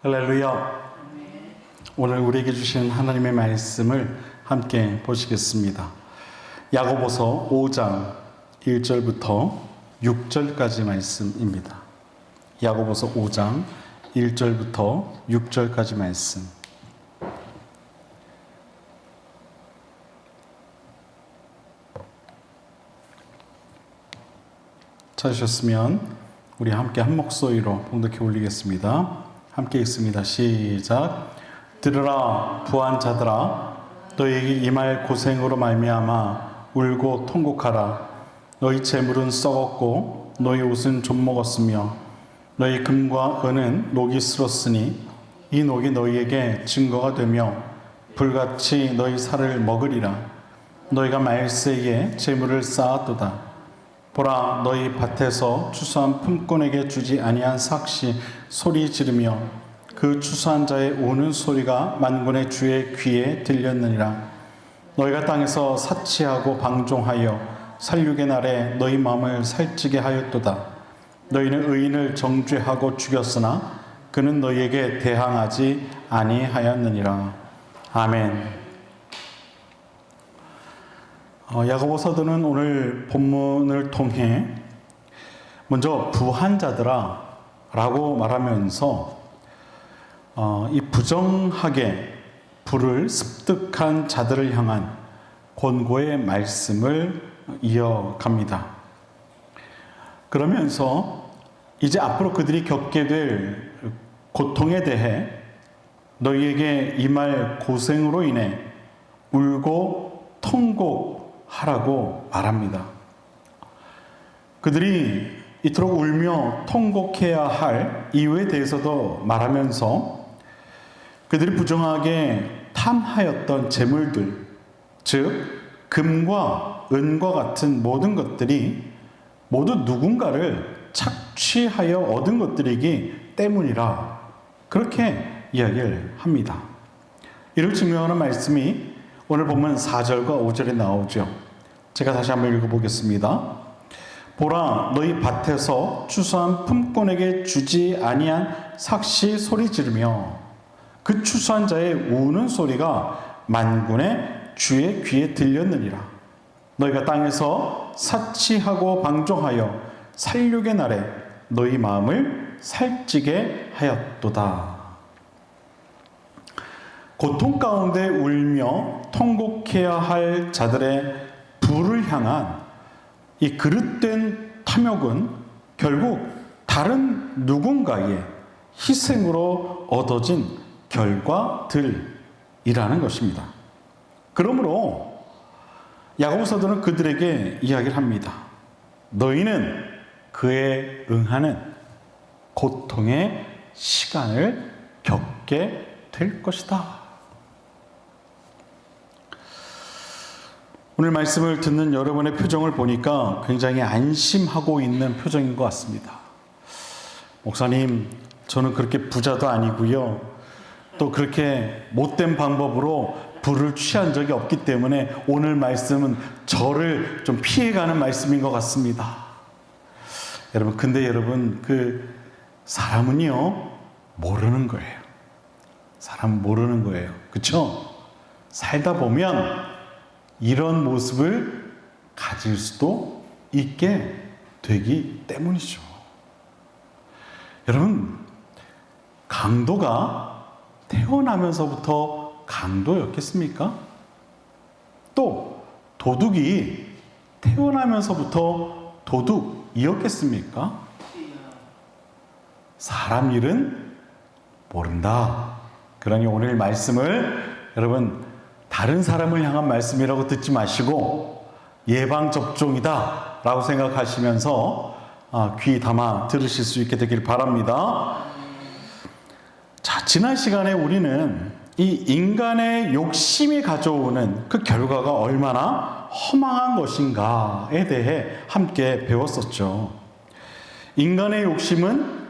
할렐루야. 오늘 우리에게 주신 하나님의 말씀을 함께 보시겠습니다. 야고보서 5장 1절부터 6절까지 말씀입니다. 야고보서 5장 1절부터 6절까지 말씀. 찾으셨으면 우리 함께 한 목소리로 봉독해 올리겠습니다. 함께 읽습니다. 시작. 들으라 부한 자들아, 너희에게 임할 고생으로 말미암아 울고 통곡하라. 너희 재물은 썩었고 너희 옷은 좀 먹었으며 너희 금과 은은 녹이 슬었으니 이 녹이 너희에게 증거가 되며 불같이 너희 살을 먹으리라. 너희가 말세에 재물을 쌓았도다. 보라, 너희 밭에서 추수한 품꾼에게 주지 아니한 삭시 소리 지르며 그 추수한 자의 우는 소리가 만군의 주의 귀에 들렸느니라. 너희가 땅에서 사치하고 방종하여 살육의 날에 너희 마음을 살찌게 하였도다. 너희는 의인을 정죄하고 죽였으나 그는 너희에게 대항하지 아니하였느니라. 아멘. 야고보서도는 오늘 본문을 통해 먼저 부한 자들아 라고 말하면서 이 부정하게 불을 습득한 자들을 향한 권고의 말씀을 이어갑니다. 그러면서 이제 앞으로 그들이 겪게 될 고통에 대해 너희에게 임할 고생으로 인해 울고 통곡하라고 말합니다. 그들이 이토록 울며 통곡해야 할 이유에 대해서도 말하면서 그들이 부정하게 탐하였던 재물들, 즉 금과 은과 같은 모든 것들이 모두 누군가를 착취하여 얻은 것들이기 때문이라 그렇게 이야기를 합니다. 이를 증명하는 말씀이 오늘 보면 4절과 5절에 나오죠. 제가 다시 한번 읽어보겠습니다. 보라, 너희 밭에서 추수한 품꾼에게 주지 아니한 삭시 소리 지르며 그 추수한 자의 우는 소리가 만군의 주의 귀에 들렸느니라. 너희가 땅에서 사치하고 방종하여 살육의 날에 너희 마음을 살찌게 하였도다. 고통 가운데 울며 통곡해야 할 자들의 부를 향한 이 그릇된 탐욕은 결국 다른 누군가의 희생으로 얻어진 결과들이라는 것입니다. 그러므로 야고보서도는 그들에게 이야기를 합니다. 너희는 그에 응하는 고통의 시간을 겪게 될 것이다. 오늘 말씀을 듣는 여러분의 표정을 보니까 굉장히 안심하고 있는 표정인 것 같습니다. 목사님, 저는 그렇게 부자도 아니고요. 또 그렇게 못된 방법으로 부를 취한 적이 없기 때문에 오늘 말씀은 저를 좀 피해가는 말씀인 것 같습니다. 여러분, 근데 여러분, 사람은요, 모르는 거예요. 사람은 모르는 거예요. 그렇죠? 살다 보면 이런 모습을 가질 수도 있게 되기 때문이죠. 여러분, 강도가 태어나면서부터 강도였겠습니까? 또 도둑이 태어나면서부터 도둑이었겠습니까? 사람 일은 모른다. 그러니 오늘 말씀을 여러분 다른 사람을 향한 말씀이라고 듣지 마시고 예방접종이다 라고 생각하시면서 귀 담아 들으실 수 있게 되길 바랍니다. 자, 지난 시간에 우리는 이 인간의 욕심이 가져오는 그 결과가 얼마나 허망한 것인가에 대해 함께 배웠었죠. 인간의 욕심은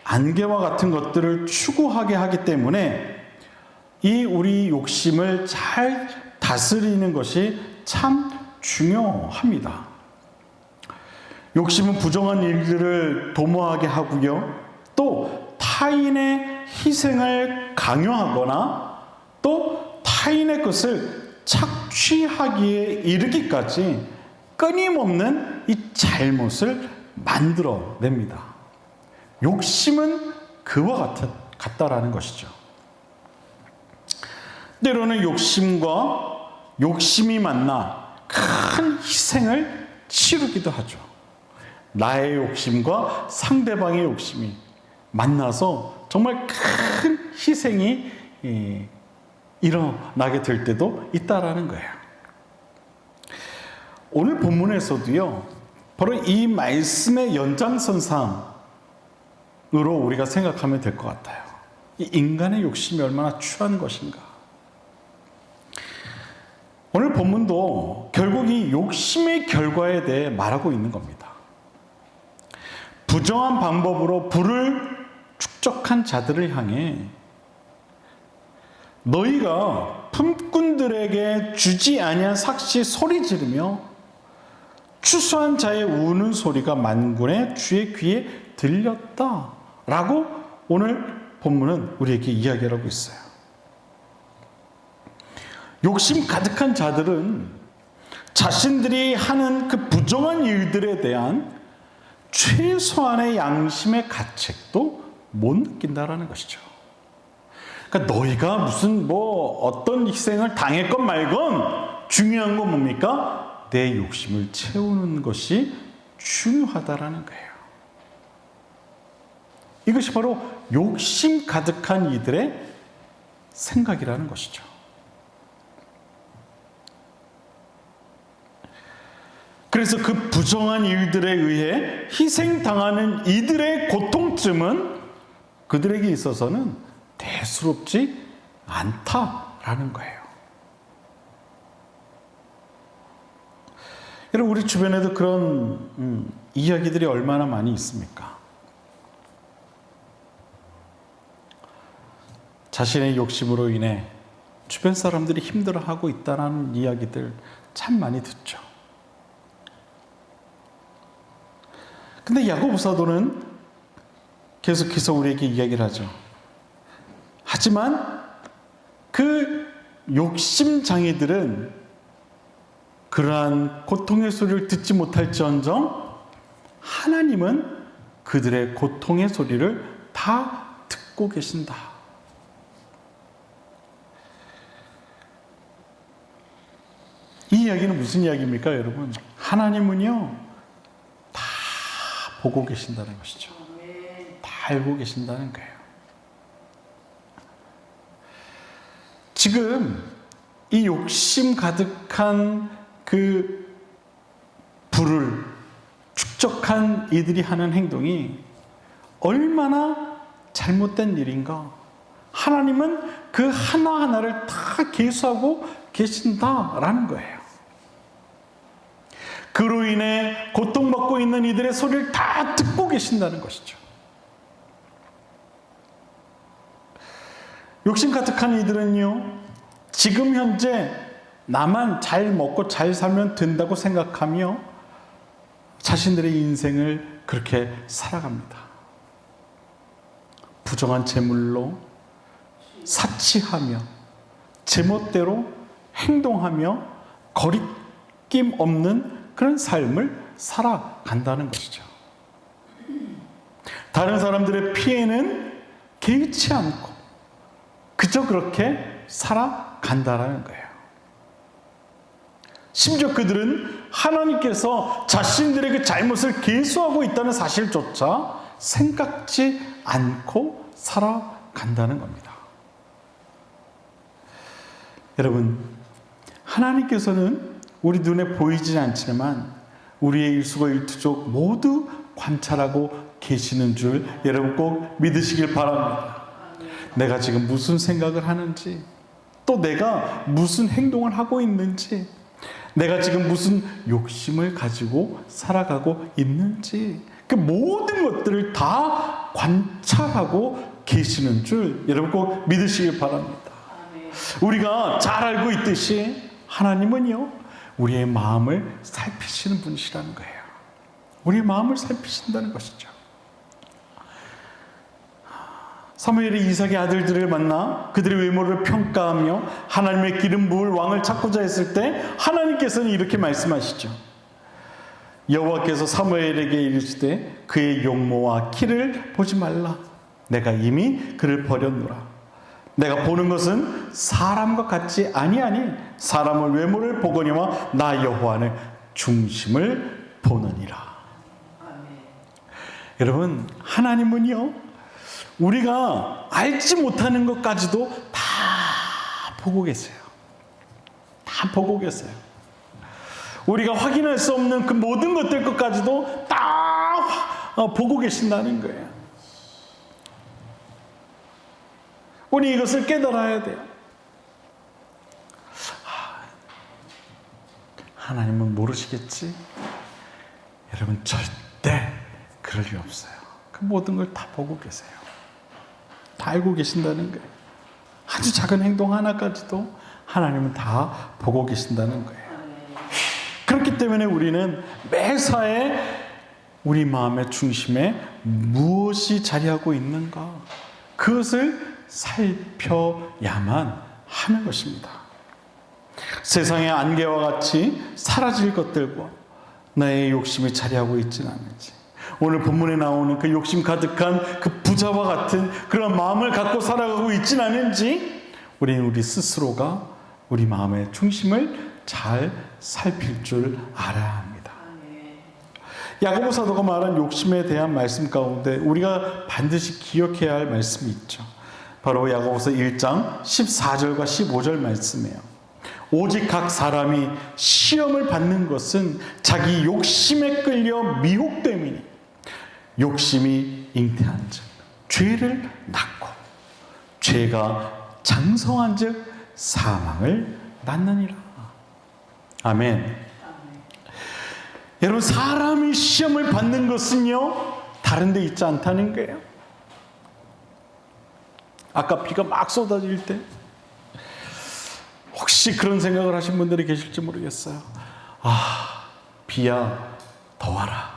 안개와 같은 것들을 추구하게 하기 때문에 이 우리 욕심을 잘 다스리는 것이 참 중요합니다. 욕심은 부정한 일들을 도모하게 하고요. 또 타인의 희생을 강요하거나 또 타인의 것을 착취하기에 이르기까지 끊임없는 이 잘못을 만들어냅니다. 욕심은 그와 같다라는 것이죠. 때로는 욕심이 만나 큰 희생을 치르기도 하죠. 나의 욕심과 상대방의 욕심이 만나서 정말 큰 희생이 일어나게 될 때도 있다라는 거예요. 오늘 본문에서도요, 바로 이 말씀의 연장선상으로 우리가 생각하면 될 것 같아요. 이 인간의 욕심이 얼마나 추한 것인가. 오늘 본문도 결국 이 욕심의 결과에 대해 말하고 있는 겁니다. 부정한 방법으로 부를 축적한 자들을 향해 너희가 품꾼들에게 주지 아니한 삭시 소리 지르며 추수한 자의 우는 소리가 만군의 주의 귀에 들렸다라고 오늘 본문은 우리에게 이야기를 하고 있어요. 욕심 가득한 자들은 자신들이 하는 그 부정한 일들에 대한 최소한의 양심의 가책도 못 느낀다라는 것이죠. 그러니까 너희가 무슨 어떤 희생을 당했건 말건 중요한 건 뭡니까? 내 욕심을 채우는 것이 중요하다라는 거예요. 이것이 바로 욕심 가득한 이들의 생각이라는 것이죠. 그래서 그 부정한 일들에 의해 희생당하는 이들의 고통쯤은 그들에게 있어서는 대수롭지 않다라는 거예요. 여러분, 우리 주변에도 그런 이야기들이 얼마나 많이 있습니까? 자신의 욕심으로 인해 주변 사람들이 힘들어하고 있다는 이야기들 참 많이 듣죠. 근데 야고보 사도는 계속해서 우리에게 이야기를 하죠. 하지만 그 욕심장애들은 그러한 고통의 소리를 듣지 못할지언정 하나님은 그들의 고통의 소리를 다 듣고 계신다. 이 이야기는 무슨 이야기입니까, 여러분? 하나님은요, 다 보고 계신다는 것이죠. 다 알고 계신다는 거예요. 지금 이 욕심 가득한 그 불을 축적한 이들이 하는 행동이 얼마나 잘못된 일인가. 하나님은 그 하나하나를 다 계수하고 계신다라는 거예요. 그로 인해 고통받고 있는 이들의 소리를 다 듣고 계신다는 것이죠. 욕심 가득한 이들은요, 지금 현재 나만 잘 먹고 잘 살면 된다고 생각하며 자신들의 인생을 그렇게 살아갑니다. 부정한 재물로 사치하며 제멋대로 행동하며 거리낌 없는 그런 삶을 살아간다는 것이죠. 다른 사람들의 피해는 개의치 않고 그저 그렇게 살아간다는 거예요. 심지어 그들은 하나님께서 자신들의 그 잘못을 계수하고 있다는 사실조차 생각지 않고 살아간다는 겁니다. 여러분, 하나님께서는 우리 눈에 보이지 않지만 우리의 일수고일투족 모두 관찰하고 계시는 줄 여러분 꼭 믿으시길 바랍니다. 내가 지금 무슨 생각을 하는지, 또 내가 무슨 행동을 하고 있는지, 내가 지금 무슨 욕심을 가지고 살아가고 있는지, 그 모든 것들을 다 관찰하고 계시는 줄 여러분 꼭 믿으시길 바랍니다. 우리가 잘 알고 있듯이 하나님은요, 우리의 마음을 살피시는 분이시라는 거예요. 우리의 마음을 살피신다는 것이죠. 사무엘이 이삭의 아들들을 만나 그들의 외모를 평가하며 하나님의 기름 부을 왕을 찾고자 했을 때 하나님께서는 이렇게 말씀하시죠. 여호와께서 사무엘에게 이르시되 그의 용모와 키를 보지 말라. 내가 이미 그를 버렸노라. 내가 보는 것은 사람과 같지 아니하니 사람을 외모를 보거니와 나 여호와는 중심을 보느니라. 아멘. 여러분, 하나님은요, 우리가 알지 못하는 것까지도 다 보고 계세요. 다 보고 계세요. 우리가 확인할 수 없는 그 모든 것들 것까지도 다 보고 계신다는 거예요. 우리 이것을 깨달아야 돼요. 하나님은 모르시겠지? 여러분, 절대 그럴 리 없어요. 그 모든 걸 다 보고 계세요. 다 알고 계신다는 거예요. 아주 작은 행동 하나까지도 하나님은 다 보고 계신다는 거예요. 그렇기 때문에 우리는 매사에 우리 마음의 중심에 무엇이 자리하고 있는가, 그것을 살펴야만 하는 것입니다. 세상의 안개와 같이 사라질 것들과 나의 욕심이 자리하고 있지는 않은지, 오늘 본문에 나오는 그 욕심 가득한 그 부자와 같은 그런 마음을 갖고 살아가고 있지는 않은지, 우리는 우리 스스로가 우리 마음의 중심을 잘 살필 줄 알아야 합니다. 야고보 사도가 말한 욕심에 대한 말씀 가운데 우리가 반드시 기억해야 할 말씀이 있죠. 바로 야고보서 1장 14절과 15절 말씀이에요. 오직 각 사람이 시험을 받는 것은 자기 욕심에 끌려 미혹됨이니 욕심이 잉태한 즉 죄를 낳고 죄가 장성한 즉 사망을 낳느니라. 아멘. 여러분, 사람이 시험을 받는 것은요, 다른 데 있지 않다는 거예요. 아까 비가 막 쏟아질 때 혹시 그런 생각을 하신 분들이 계실지 모르겠어요. 비야 더워라.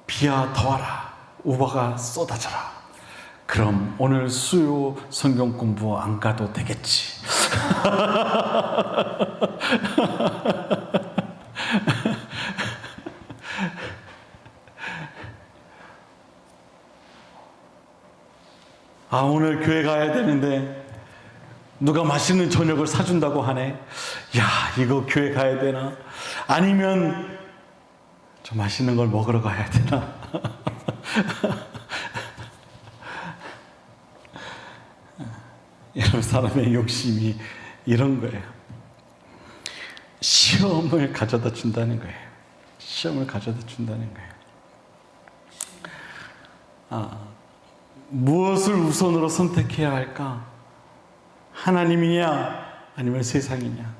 비야 더워라. 우박아 쏟아져라. 그럼 오늘 수요 성경 공부 안 가도 되겠지. 오늘 교회 가야 되는데 누가 맛있는 저녁을 사준다고 하네. 야, 이거 교회 가야 되나? 아니면 저 맛있는 걸 먹으러 가야 되나? 여러분, 사람의 욕심이 이런 거예요. 시험을 가져다 준다는 거예요. 시험을 가져다 준다는 거예요. 무엇을 우선으로 선택해야 할까? 하나님이냐 아니면 세상이냐?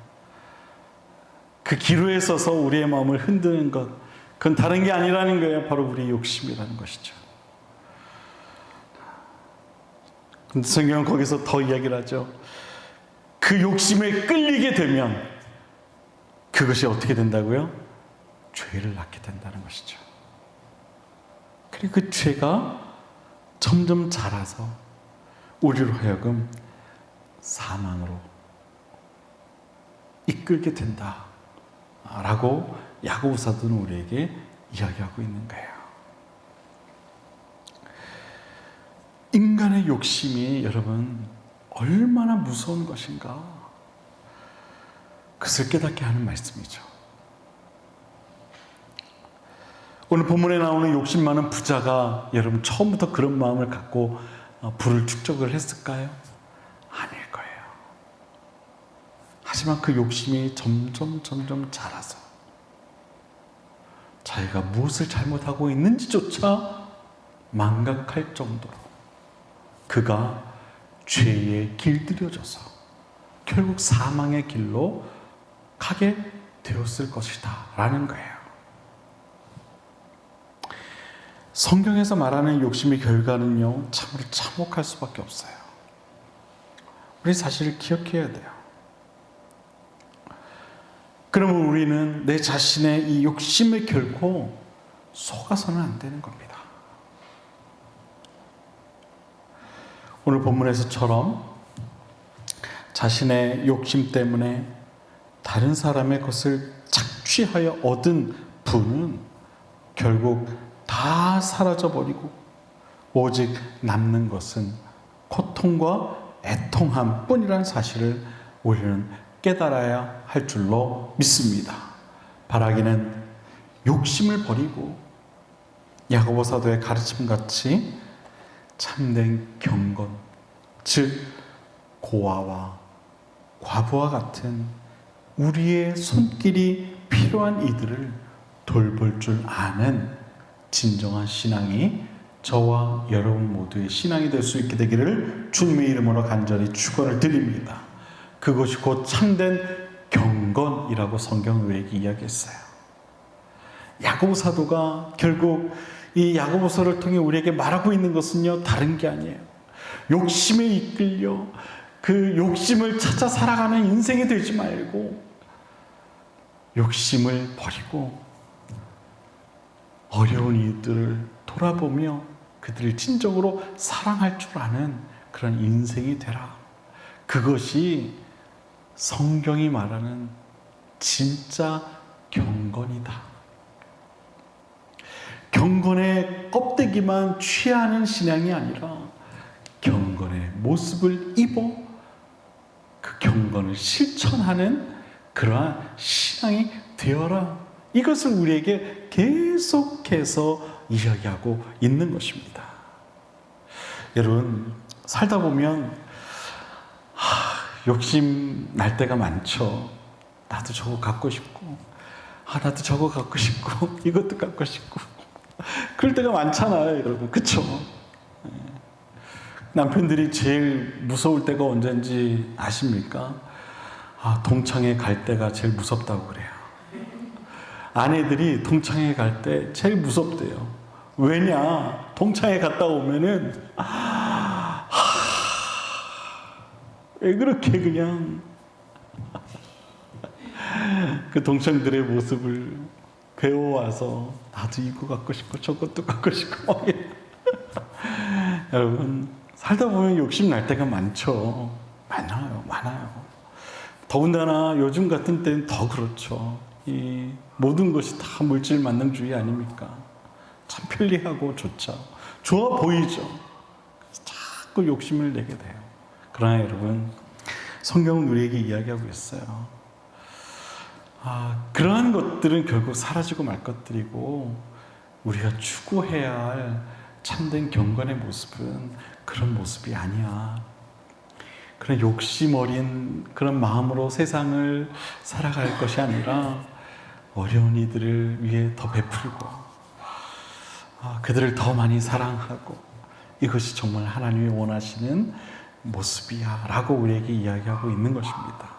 그 기로에 서서 우리의 마음을 흔드는 것, 그건 다른 게 아니라는 거예요. 바로 우리의 욕심이라는 것이죠. 근데 성경은 거기서 더 이야기를 하죠. 그 욕심에 끌리게 되면 그것이 어떻게 된다고요? 죄를 낳게 된다는 것이죠. 그리고 그 죄가 점점 자라서 우리로 하여금 사망으로 이끌게 된다라고 야고보 사도는 우리에게 이야기하고 있는 거예요. 인간의 욕심이 여러분 얼마나 무서운 것인가, 그것을 깨닫게 하는 말씀이죠. 오늘 본문에 나오는 욕심 많은 부자가 여러분 처음부터 그런 마음을 갖고 부를 축적을 했을까요? 아닐 거예요. 하지만 그 욕심이 점점 자라서 자기가 무엇을 잘못하고 있는지조차 망각할 정도로 그가 죄에 길들여져서 결국 사망의 길로 가게 되었을 것이다 라는 거예요. 성경에서 말하는 욕심의 결과는요, 참으로 참혹할 수밖에 없어요. 우리 사실을 기억해야 돼요. 그러면 우리는 내 자신의 이 욕심에 결코 속아서는 안 되는 겁니다. 오늘 본문에서처럼 자신의 욕심 때문에 다른 사람의 것을 착취하여 얻은 분은 결국 다 사라져버리고 오직 남는 것은 고통과 애통함 뿐이라는 사실을 우리는 깨달아야 할 줄로 믿습니다. 바라기는 욕심을 버리고 야고보 사도의 가르침같이 참된 경건, 즉 고아와 과부와 같은 우리의 손길이 필요한 이들을 돌볼 줄 아는 진정한 신앙이 저와 여러분 모두의 신앙이 될 수 있게 되기를 주님의 이름으로 간절히 축원을 드립니다. 그것이 곧 참된 경건이라고 성경은 우리에게 이야기했어요. 야고보 사도가 결국 이 야고보서를 통해 우리에게 말하고 있는 것은요, 다른 게 아니에요. 욕심에 이끌려 그 욕심을 찾아 살아가는 인생이 되지 말고 욕심을 버리고 어려운 이들을 돌아보며 그들을 진정으로 사랑할 줄 아는 그런 인생이 되라. 그것이 성경이 말하는 진짜 경건이다. 경건의 껍데기만 취하는 신앙이 아니라 경건의 모습을 입어 그 경건을 실천하는 그러한 신앙이 되어라. 이것을 우리에게 계속해서 이야기하고 있는 것입니다. 여러분, 살다 보면 욕심 날 때가 많죠. 나도 저거 갖고 싶고, 나도 저거 갖고 싶고, 이것도 갖고 싶고, 그럴 때가 많잖아요, 여러분. 그쵸? 남편들이 제일 무서울 때가 언제인지 아십니까? 동창회 갈 때가 제일 무섭다고 그래요. 아내들이 동창회 갈 때 제일 무섭대요. 왜냐? 동창회 갔다 오면은 왜 그렇게 그냥 그 동창들의 모습을 배워와서 나도 이거 갖고 싶고 저것도 갖고 싶고 여러분, 살다 보면 욕심 날 때가 많죠. 많아요. 더군다나 요즘 같은 때는 더 그렇죠. 이 모든 것이 다 물질 만능주의 아닙니까? 참 편리하고 좋죠. 좋아 보이죠. 자꾸 욕심을 내게 돼요. 그러나 여러분, 성경은 우리에게 이야기하고 있어요. 그러한 것들은 결국 사라지고 말 것들이고 우리가 추구해야 할 참된 경건의 모습은 그런 모습이 아니야. 그런 욕심 어린 그런 마음으로 세상을 살아갈 것이 아니라 어려운 이들을 위해 더 베풀고 그들을 더 많이 사랑하고 이것이 정말 하나님이 원하시는 모습이야 라고 우리에게 이야기하고 있는 것입니다.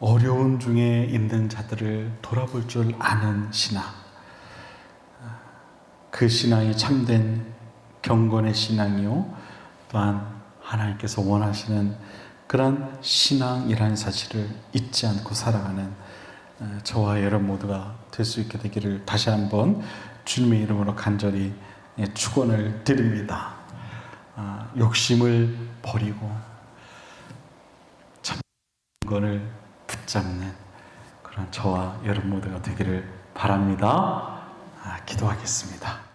어려운 중에 있는 자들을 돌아볼 줄 아는 신앙, 그 신앙이 참된 경건의 신앙이요 또한 하나님께서 원하시는 그런 신앙이라는 사실을 잊지 않고 살아가는 저와 여러분 모두가 될 수 있게 되기를 다시 한번 주님의 이름으로 간절히 축원을 드립니다. 욕심을 버리고 참 경건을 붙잡는 그런 저와 여러분 모두가 되기를 바랍니다. 기도하겠습니다.